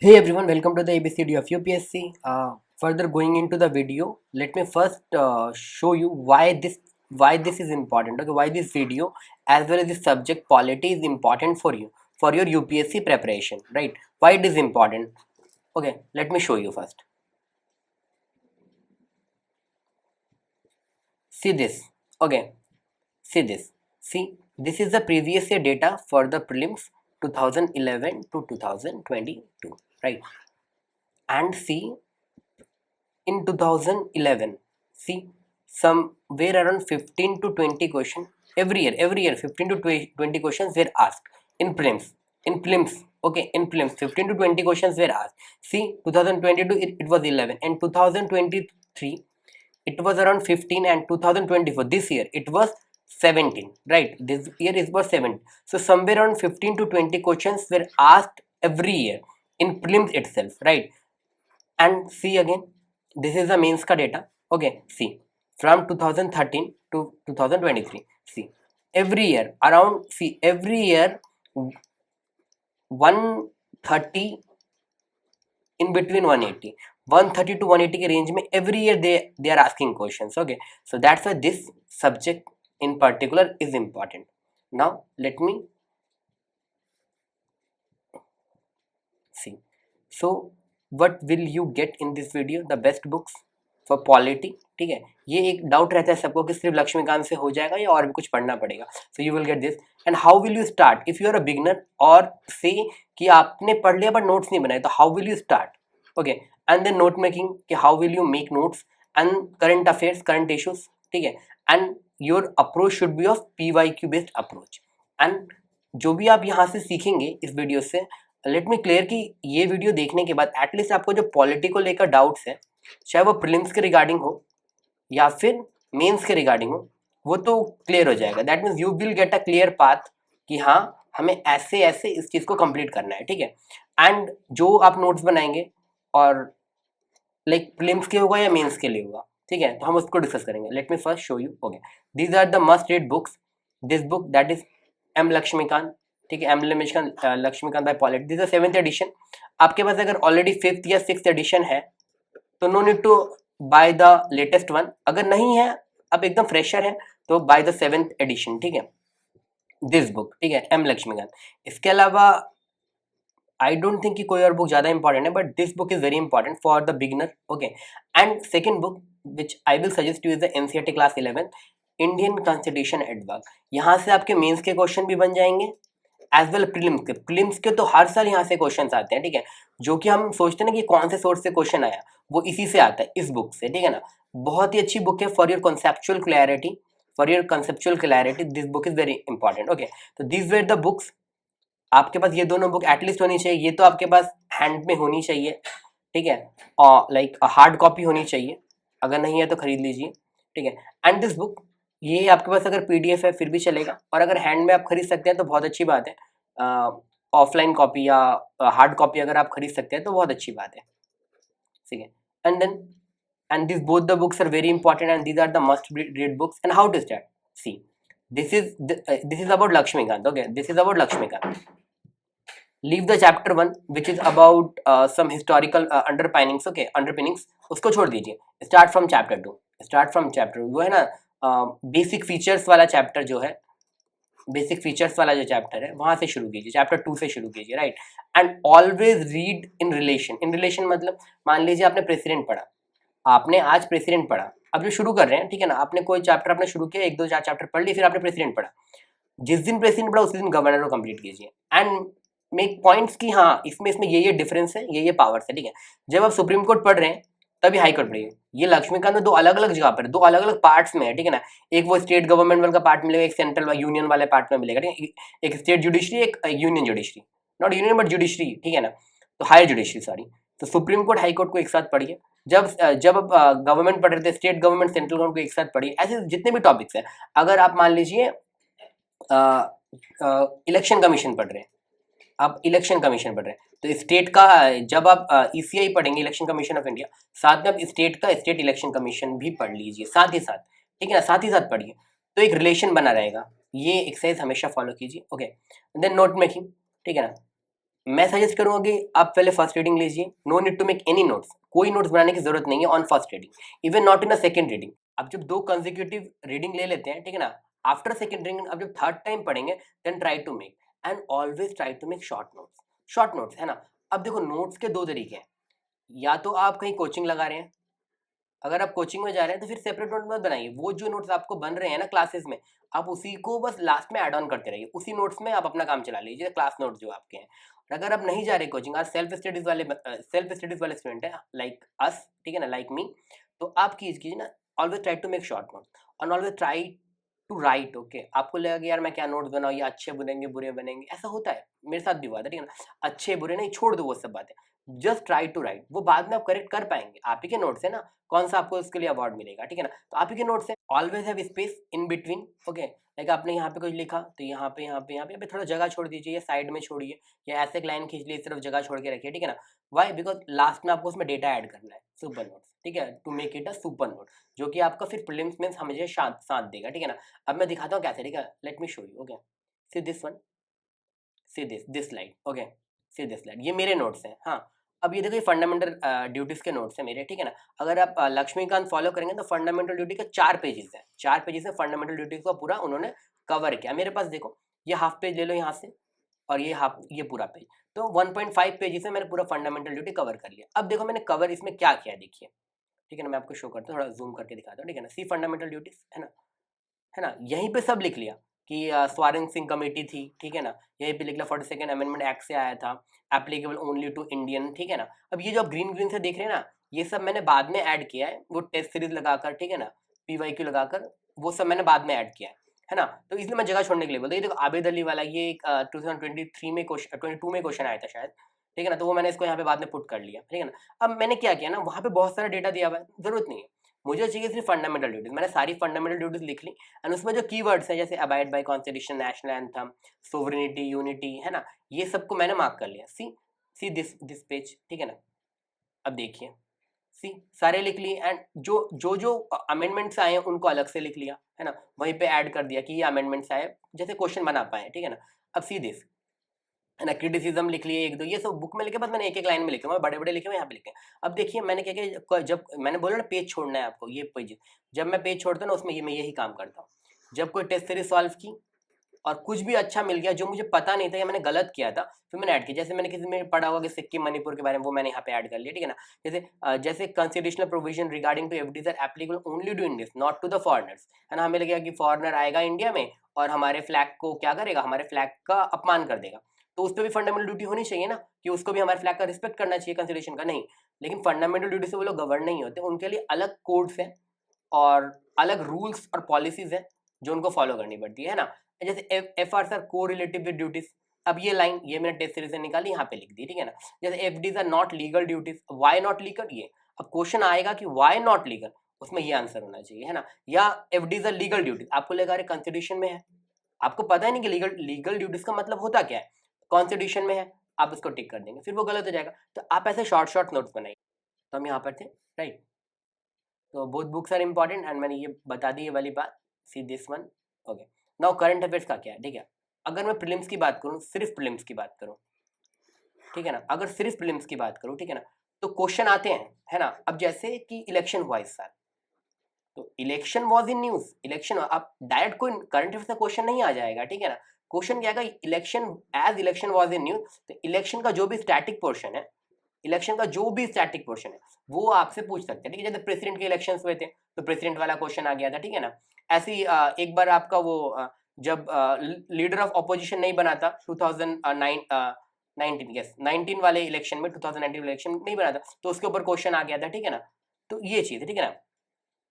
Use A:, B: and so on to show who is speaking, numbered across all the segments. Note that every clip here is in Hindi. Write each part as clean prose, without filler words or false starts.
A: Hey everyone, welcome to the ABCD of UPSC. Further going into the video, let me first show you why this is important. Okay, why this video as well as the subject polity is important for you for your UPSC preparation, right? Why it is important? Okay, let me show you first. See this. Okay, see this. See, this is the previous year data for the prelims 2011 to 2022, right? And see in 2011, see somewhere around 15 to 20 questions every year 15 to 20 questions were asked in prelims. Okay, in prelims 15 to 20 questions were asked. See 2022 it was 11, and 2023 it was around 15, and 2024 this year it was 17, right? This year it was 7. So somewhere around 15 to 20 questions were asked every year in prelims itself, right? And see again, this is the mains ka data. Okay, see from 2013 to 2023, see every year around, see every year 130, in between 180, 130 to 180 के रेंज में every year they are asking questions. Okay, so that's why this subject in particular is important. Now let me see. So what will you get in this video? The best books for polity. ठीक है, ये एक डाउट रहता है सबको कि सिर्फ लक्ष्मीकांत से हो जाएगा या और भी कुछ पढ़ना पड़ेगा. So you will get this. And how will you start if you are a beginner, और से कि आपने पढ़ लिया बट नोट्स नहीं बनाए, तो how will you start? Okay, and then note making, कि how will you make notes, and current affairs, current issues. ठीक है, and your approach should be of PYQ based approach. And जो भी आप यहाँ से सीखेंगे इस वीडियो से, लेट मी क्लियर कि ये वीडियो देखने के बाद एटलीस्ट आपको जो पॉलिटी को लेकर डाउट्स है, चाहे वो प्रीलिम्स के रिगार्डिंग हो या फिर मेंस के रिगार्डिंग हो, वो तो क्लियर हो जाएगा. That means you will get a clear path कि हाँ हमें ऐसे ऐसे इस चीज़ को कंप्लीट करना है. ठीक है, एंड जो आप नोट्स बनाएंगे और लाइक प्रीलिम्स के होगा या मेंस के लिए होगा, ठीक है, तो हम उसको डिस्कस करेंगे. Let me first show you. Okay, these are the must read books. This book that is M Laxmikanth. ठीक है, M Laxmikanth by polity. This is 7th edition. आपके पास अगर ऑलरेडी 5th या 6th एडिशन है तो no need to buy the latest one. अगर नहीं है, अब एकदम फ्रेशर है, तो बाय द 7th एडिशन. ठीक है, दिस बुक. ठीक है, एम लक्ष्मीकांत. इसके अलावा आई डोंट थिंक कि कोई और बुक ज़्यादा इंपॉर्टेंट है, but this book is very important for the beginner. Okay, and second book which I will suggest you is the NCERT class 11 Indian constitution at work. यहाँ से आपके मेंस के क्वेश्चन भी बन जाएंगे एज वेल प्रीलिम्स के तो हर साल यहाँ से क्वेश्चन आते हैं. ठीक है, जो कि हम सोचते हैं ना कि कौन से सोर्स से क्वेश्चन आया, वो इसी से आता है, इस बुक से. ठीक है ना, बहुत ही अच्छी बुक है for your conceptual clarity. This book is very important. Okay, तो दिस वेर द बुक्स. आपके पास ये दोनों बुक एटलीस्ट होनी चाहिए. ये तो आपके पास हैंड में होनी चाहिए. ठीक है, और लाइक हार्ड कॉपी होनी चाहिए. अगर नहीं है तो खरीद लीजिए. ठीक है, एंड दिस बुक, ये आपके पास अगर PDF है फिर भी चलेगा, और अगर हैंड में आप खरीद सकते हैं तो बहुत अच्छी बात है. ऑफलाइन कॉपी या हार्ड कॉपी अगर आप खरीद सकते हैं तो बहुत अच्छी बात है. ठीक है, and then and this both the books are very important, and these are the must read books. And how to start? See, this is about Lakshmikant. Okay, this is about Lakshmikant. Leave the chapter 1 which is about some historical underpinnings. Okay, underpinnings उसको छोड़ दीजिए. Start from chapter 2. Start from chapter, वो है ना बेसिक फीचर्स वाला चैप्टर जो है, बेसिक फीचर्स वाला जो चैप्टर है वहां से शुरू कीजिए, चैप्टर 2 से शुरू कीजिए. Right, and always read in relation. In relation मतलब मान लीजिए आपने प्रेसिडेंट पढ़ा, आपने आज प्रेसिडेंट पढ़ा, अब जो शुरू कर रहे हैं, ठीक है ना, आपने कोई चैप्टर आपने शुरू किया, 1 2 4 चैप्टर पढ़ लिए, फिर आपने प्रेसिडेंट पढ़ा. जिस दिन प्रेसिडेंट पढ़ा उसी दिन गवर्नर को कंप्लीट कीजिए, एंड मेक पॉइंट्स कि हाँ इसमें इसमें ये डिफरेंस है, ये पावर्स है. ठीक है, जब आप सुप्रीम कोर्ट पढ़ रहे हैं तभी हाई कोर्ट पढ़िए. ये लक्ष्मीकांत में 2 अलग अलग जगह पर, 2 अलग अलग पार्ट्स में है. ठीक है ना, एक वो स्टेट गवर्नमेंट वाला पार्ट मिलेगा, एक सेंट्रल यूनियन वाले पार्ट में मिलेगा. ठीक है, एक स्टेट जुडिशरी, एक union judiciary, not union but judiciary. ठीक है ना, तो हायर जुडिशरी, सॉरी. तो सुप्रीम कोर्ट हाई कोर्ट को एक साथ पढ़िए. जब जब आप गवर्नमेंट पढ़ रहे थे, स्टेट गवर्नमेंट सेंट्रल गवर्नमेंट को एक साथ पढ़िए. ऐसे जितने भी टॉपिक्स हैं, अगर आप मान लीजिए इलेक्शन कमीशन पढ़ रहे हैं, आप इलेक्शन कमीशन पढ़ रहे हैं, तो स्टेट का जब आप ECI पढ़ेंगे, इलेक्शन कमीशन ऑफ इंडिया, साथ में आप स्टेट का स्टेट इलेक्शन कमीशन भी पढ़ लीजिए साथ ही साथ. ठीक है ना, साथ ही साथ पढ़िए, तो एक रिलेशन बना रहेगा. ये एक्सरसाइज हमेशा फॉलो कीजिए. Okay, then note making. ठीक है ना, मैं सजेस्ट करूंगा कि आप पहले फर्स्ट रीडिंग लीजिए, no need to make any notes, कोई नोट्स बनाने की जरूरत नहीं है on first reading, even not in a second reading. अब जब 2 कंसेक्यूटिव रीडिंग ले लेते हैं, ठीक है ना, आफ्टर सेकंड रीडिंग अब जब थर्ड टाइम पढ़ेंगे then try to make, and always try to make short notes, short notes, है ना। अब देखो नोट्स के 2 तरीके हैं, या तो आप कहीं कोचिंग लगा रहे हैं, अगर आप कोचिंग में जा रहे हैं तो फिर सेपरेट नोट मत बनाइए, वो जो नोट्स आपको बन रहे हैं ना क्लासेस में, आप उसी को बस लास्ट में ऐड ऑन करते रहिए, उसी नोट्स में आप अपना काम चला लीजिए, क्लास नोट्स जो आपके हैं। और अगर आप नहीं जा रहे कोचिंग, आज सेल्फ स्टडीज वाले स्टूडेंट है लाइक अस, ठीक है ना, लाइक मी, तो आप कीजिए ना, always try to make short notes और always try to write. Okay, आपको लगेगा कि यार मैं क्या नोट्स बनाऊँ, ये अच्छे बनेंगे बुरे बनेंगे, ऐसा होता है, मेरे साथ भी हुआ था, ठीक है ना। अच्छे बुरे नहीं, छोड़ दो वो सब बातें, जस्ट ट्राई टू राइट, वो बाद में आप करेक्ट कर पाएंगे, आप ही के नोट्स है ना, कौन सा आपको इसके लिए अवार्ड मिलेगा, ठीक है ना, तो आप ही के नोट्स है। Always have space in between. Okay, like आपने यहाँ पे कुछ लिखा तो यहाँ पे थोड़ा जगह छोड़ दीजिए, या साइड में छोड़िए, या ऐसे एक लाइन खींच लीजिए, सिर्फ जगह छोड़ के रखिए, ठीक है ना। वाई? बिकॉज लास्ट में आपको उसमें डेटा ऐड करना है, सुपर नोट्स, ठीक है, to make it a super note, जो कि आपका फिर प्रीलिम्स में हमेशा साथ देगा, ठीक है ना। अब मैं दिखाता हूँ कैसे, ठीक है, let me show you. Okay, C this one, see this slide. Okay, see this slide, ये मेरे नोट्स हैं, हाँ। अब ये देखो, ये फंडामेंटल ड्यूटीज के नोट्स हैं मेरे, ठीक है ना। अगर आप लक्ष्मीकांत फॉलो करेंगे तो फंडामेंटल ड्यूटी के 4 पेजेस हैं, 4 पेजेस है फंडामेंटल ड्यूटीज को पूरा उन्होंने कवर किया। मेरे पास देखो, ये हाफ पेज ले लो यहाँ से, और ये पूरा पेज, तो 1.5 पेजेस में मैंने पूरा फंडामेंटल ड्यूटी कवर कर लिया। अब देखो मैंने कवर इसमें क्या किया है, देखिए, ठीक है ना, मैं आपको शो करता हूँ, थोड़ा जूम करके दिखाता हूँ, ठीक है ना। सी फंडामेंटल ड्यूटीज, है ना, यहीं पे सब लिख लिया कि स्वारण सिंह कमेटी थी, ठीक है ना, यहीं पे लिख लिया 42nd अमेंडमेंट एक्ट से आया था, एप्लीकेबल ओनली टू इंडियन, ठीक है ना। अब ये जो ग्रीन ग्रीन से देख रहे हैं ना, ये सब मैंने बाद में ऐड किया है, वो टेस्ट सीरीज लगाकर, ठीक है ना, PYQ लगाकर, वो सब मैंने बाद में ऐड किया है ना। तो इसलिए मैं जगह छोड़ने के लिए बोलता, ये देखो आबिद अली वाला, ये एक 2023 में क्वेश्चन, 22 में क्वेश्चन आया था शायद, ठीक है ना, तो वो मैंने इसको यहाँ पे बाद में पुट कर लिया, ठीक है ना। अब मैंने क्या किया ना, वहाँ पे बहुत सारा डेटा दिया हुआ है, जरूरत नहीं है, मुझे चाहिए सिर्फ फंडामेंटल ड्यूटीज, मैंने सारी फंडामेंटल ड्यूटीज लिख ली, एंड उसमें जो कीवर्ड्स हैं जैसे abide by constitution, national anthem, sovereignty, unity, है ना, ये सबको मैंने मार्क कर लिया। सी दिस पेज, ठीक है ना। अब देखिए, सी सारे लिख लिए, एंड जो अमेंडमेंट्स आए हैं उनको अलग से लिख लिया, है ना, वहीं पे ऐड कर दिया कि ये अमेंडमेंट्स आए, जैसे क्वेश्चन बना पाए, ठीक है ना। अब सी दिस, है ना, क्रिटिसिज्म लिख लिए एक दो, ये सब बुक में लिखे, बस मैंने एक एक लाइन में लिखे, मैं बड़े बड़े लिखे हुए यहाँ पे लिखे। अब देखिए मैंने क्या किया, जब मैंने बोला ना पेज छोड़ना है आपको, ये पेज, जब मैं पेज छोड़ता हूँ ना उसमें मैं यही काम करता हूँ। जब कोई टेस्ट सीरीज सॉल्व की और कुछ भी अच्छा मिल गया जो मुझे पता नहीं था या मैंने गलत किया था, फिर मैंने ऐड किया। जैसे मैंने किसी में पढ़ा होगा कि सिक्किम मणिपुर के बारे में, वो मैंने यहाँ पे ऐड कर लिया, ठीक है ना। जैसे constitutional provision regarding to FDs are applicable only to Indians not to the foreigners, है ना। हमें लगेगा कि फॉरेनर आएगा इंडिया में और हमारे फ्लैग को क्या करेगा, हमारे फ्लैग का अपमान कर देगा, तो उस पर भी फंडामेंटल ड्यूटी होनी चाहिए ना, कि उसको भी हमारे फ्लैग का रिस्पेक्ट करना चाहिए, कंसिडरेशन का नहीं। लेकिन फंडामेंटल ड्यूटी से वो लोग गवर्न नहीं होते, उनके लिए अलग कोड्स हैं और अलग रूल्स और पॉलिसीज हैं जो उनको फॉलो करनी पड़ती है ना। जैसे एफ आर आर को रिलेटिव विद ड्यूटीज, अब ये लाइन ये मैंने टेस्ट सीरीज से निकाली, यहाँ पे लिख दी, ठीक है ना। जैसे F Ds are not legal duties, why not legal, ये अब क्वेश्चन आएगा कि वाई नॉट लीगल, उसमें ये आंसर होना चाहिए, है ना। या F Ds are legal duties, आपको लगा रहे कॉन्स्टिट्यूशन में है, आपको पता है नहीं कि लीगल ड्यूटीज का मतलब होता क्या है, कॉन्स्टिट्यूशन में है, आप उसको टिक कर देंगे, फिर वो गलत हो जाएगा। तो आप ऐसे शॉर्ट शॉर्ट नोट्स बनाइए। तो हम यहाँ पर थे, राइट। तो both books are important, and मैंने ये बता दी ये वाली बात, see this one. Okay, now current affairs का क्या है, ठीक है। अगर मैं प्रीलिम्स की बात करूँ, सिर्फ प्रीलिम्स की बात करूँ, ठीक है ना, अगर सिर्फ प्रीलिम्स की बात करूँ, ठीक है ना, तो क्वेश्चन आते हैं, है ना। अब जैसे कि इलेक्शन हुआ इस साल, तो election was in news, election, अब डायरेक्ट कोई करंट अफेयर से क्वेश्चन नहीं आ जाएगा, ठीक है ना। क्वेश्चन क्या आएगा, election, as election was in news, तो इलेक्शन का जो भी स्टैटिक पोर्शन है, इलेक्शन का जो भी स्टैटिक पोर्शन है वो आपसे पूछ सकते हैं, ठीक है। जैसे प्रेसिडेंट के इलेक्शन हुए थे तो प्रेसिडेंट वाला क्वेश्चन आ गया था, ठीक है ना। ऐसे ही एक बार आपका वो जब लीडर ऑफ ऑपोजिशन नहीं बना था 2009 19, यस 19 वाले इलेक्शन में, 2019 इलेक्शन नहीं बना था, तो उसके ऊपर क्वेश्चन आ गया था, ठीक है ना। तो ये चीज है, ठीक है ना।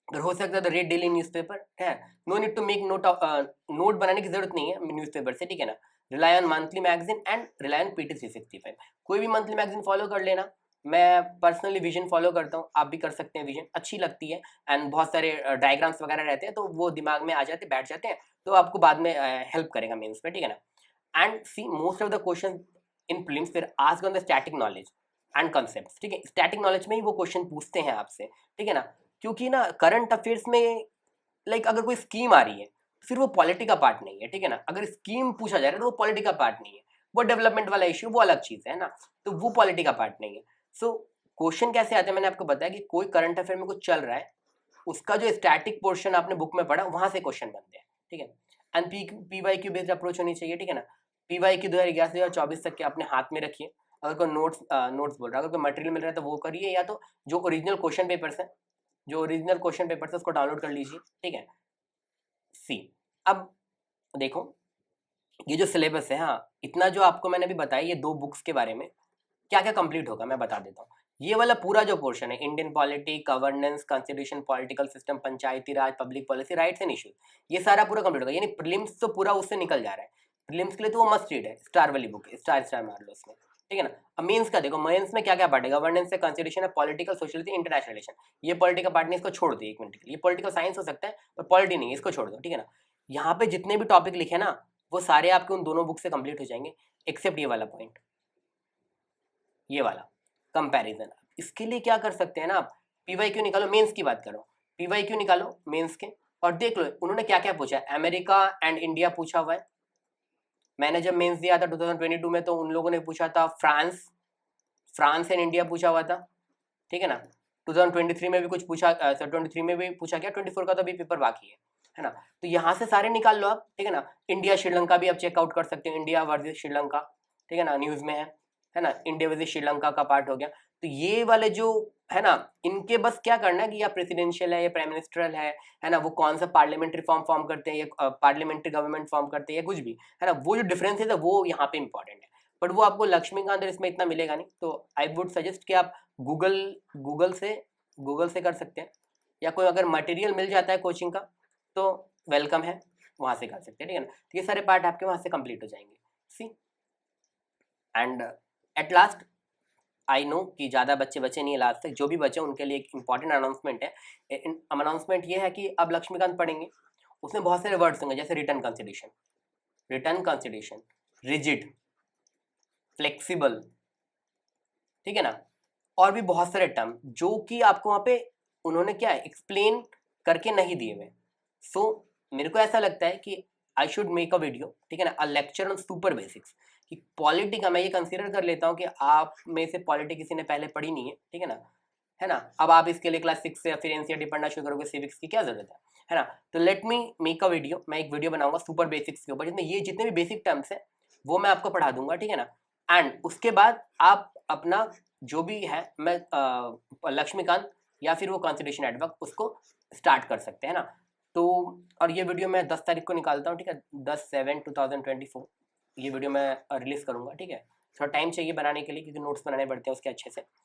A: अगर हो सकता है तो रेड डेली न्यूज़पेपर है, no need to make note बनाने की जरूरत नहीं है न्यूज़पेपर से, ठीक है ना। Rely on monthly magazine and rely on PT 365, कोई भी मंथली मैगजीन फॉलो कर लेना। मैं पर्सनली विजन फॉलो करता हूँ, आप भी कर सकते हैं, विजन अच्छी लगती है, एंड बहुत सारे डायग्राम्स वगैरह रहते हैं तो वो दिमाग में आ जाते, बैठ जाते हैं, तो आपको बाद में हेल्प करेगा मेंस में, ठीक है ना। And see most of the question in prelims फिर asked on the static knowledge and concepts, ठीक है। स्टैटिक नॉलेज में ही वो क्वेश्चन पूछते हैं आपसे, ठीक है ना। क्योंकि ना करंट अफेयर्स में लाइक अगर कोई स्कीम आ रही है फिर वो पॉलिटी का पार्ट नहीं है, ठीक है ना। अगर स्कीम पूछा जा रहा है तो वो पॉलिटी का पार्ट नहीं है, वो डेवलपमेंट वाला इश्यू वो अलग चीज़ है ना, तो वो पॉलिटी का पार्ट नहीं है। सो क्वेश्चन कैसे आते हैं, मैंने आपको बताया कि कोई करंट अफेयर में कुछ चल रहा है, उसका जो स्टैटिक पोर्शन आपने बुक में पढ़ा वहां से क्वेश्चन बनते हैं, ठीक है। एंड पीवाईक्यू बेस्ड अप्रोच होनी चाहिए, ठीक है ना। पीवाईक्यू 2011 से 2024 तक के अपने हाथ में रखिए। अगर कोई नोट्स बोल रहा है, अगर कोई मटेरियल मिल रहा है तो वो करिए, या तो जो ओरिजिनल क्वेश्चन पेपर्स है, जो ओरिजिनल क्वेश्चन पेपर्स है उसको डाउनलोड कर लीजिए, ठीक है। सी, अब देखो ये जो सिलेबस है, हाँ इतना जो आपको मैंने अभी बताया, ये 2 बुक्स के बारे में क्या क्या कंप्लीट होगा मैं बता देता हूँ। ये वाला पूरा जो पोर्शन है, Indian polity, governance, constitution, political system, Panchayati Raj, public policy, rights and issues, ये सारा पूरा कंप्लीट होगा। यानी प्रीलिम्स तो पूरा उससे निकल जा रहा है। प्रीलिम्स के लिए तो वो मस्ट रीड है, स्टार वाली बुक है, स्टार स्टार मार लो उसमें, ठीक है ना। अब मेंस का देखो, मेंस में क्या क्या पार्ट है, गवर्नेंस है, कॉन्स्टिट्यूशन है, पॉलिटिकल, सोशलिटी, इंटरनेशनल रिलेशन। ये पॉलिटिकल पार्ट नहीं, इसको छोड़ दो 1 मिनट के लिए, ये पॉलिटिकल साइंस हो सकता है पर पॉलिटी नहीं है, इसको छोड़ दो, ठीक है ना। यहाँ पे जितने भी टॉपिक लिखे ना वो सारे आपके उन दोनों बुक से कंप्लीट हो जाएंगे, एक्सेप्ट ये वाला पॉइंट, ये वाला कंपैरिजन। इसके लिए क्या कर सकते हैं ना आप, पीवाईक्यू निकालो, मेंस की बात करो, पीवाईक्यू निकालो मेंस के और देख लो उन्होंने क्या क्या पूछा है। अमेरिका एंड इंडिया पूछा हुआ है, मैंने जब मेंस दिया था 2022 में तो उन लोगों ने पूछा था फ्रांस, फ्रांस एंड इंडिया पूछा हुआ था, ठीक है ना। 2023 में भी कुछ पूछा, 23 में भी पूछा गया, 24 का तो अभी पेपर बाकी है ना। तो यहाँ से सारे निकाल लो आप, ठीक है ना। इंडिया श्रीलंका भी आप चेकआउट कर सकते हो, इंडिया वर्सेस श्रीलंका, ठीक है ना, न्यूज में है ना, इंडिया वर्सेस श्रीलंका का पार्ट हो गया। तो ये वाले जो है ना, इनके बस क्या करना है कि या प्रेसिडेंशियल है या प्राइम मिनिस्ट्रल है ना, वो कौन सा पार्लियामेंट्री फॉर्म फॉर्म करते हैं या पार्लियामेंट्री गवर्नमेंट फॉर्म करते हैं या कुछ भी, है ना, वो जो डिफरेंस है वो यहाँ पे इंपॉर्टेंट है। बट वो आपको लक्ष्मीकांत और इसमें इतना मिलेगा नहीं, तो आई वुड सजेस्ट कि आप गूगल गूगल से कर सकते हैं, या कोई अगर मटेरियल मिल जाता है कोचिंग का तो वेलकम है, वहाँ से कर सकते हैं, ठीक है ना। तो ये सारे पार्ट आपके वहाँ से कंप्लीट हो जाएंगे। See, and at last I know कि ज़्यादा बच्चे बचे नहीं है लास्ट तक, जो भी बचे उनके लिए एक इंपॉर्टेंट अनाउंसमेंट है। अनाउंसमेंट ये है कि अब लक्ष्मीकांत पढ़ेंगे, उसमें बहुत सारे वर्ड्स होंगे, जैसे रिटर्न कॉन्स्टिट्यूशन, रिजिड, फ्लेक्सिबल, ठीक है ना, और भी बहुत सारे टर्म जो कि आपको वहाँ पे उन्होंने क्या है एक्सप्लेन करके नहीं दिए हुए। सो मेरे को ऐसा लगता है कि I should make a video, ठीक है ना, अ लेक्चर ऑन सुपर बेसिक्स, कि पॉलिटी का मैं ये कंसीडर कर लेता हूँ कि आप में से पॉलिटी किसी ने पहले पढ़ी नहीं है, ठीक है ना। अब आप इसके लिए क्लास 6 से या फिर एनसीईआरटी पढ़ना शुरू करोगे, सिविक्स की क्या जरूरत है ना। तो let me make a video, मैं एक वीडियो बनाऊंगा सुपर बेसिक्स के ऊपर, जिसमें ये जितने भी बेसिक टर्म्स है वो मैं आपको पढ़ा दूंगा, ठीक है ना। एंड उसके बाद आप अपना जो भी है, मैं लक्ष्मीकांत या फिर वो कॉन्स्टिट्यूशन एडवर्क उसको स्टार्ट कर सकते हैं ना। तो और ये वीडियो मैं 10 तारीख को निकालता हूँ, ठीक है, 10/7/2024 ये वीडियो मैं रिलीज करूँगा, ठीक है। थोड़ा टाइम चाहिए बनाने के लिए क्योंकि नोट्स बनाने पड़ते हैं उसके अच्छे से।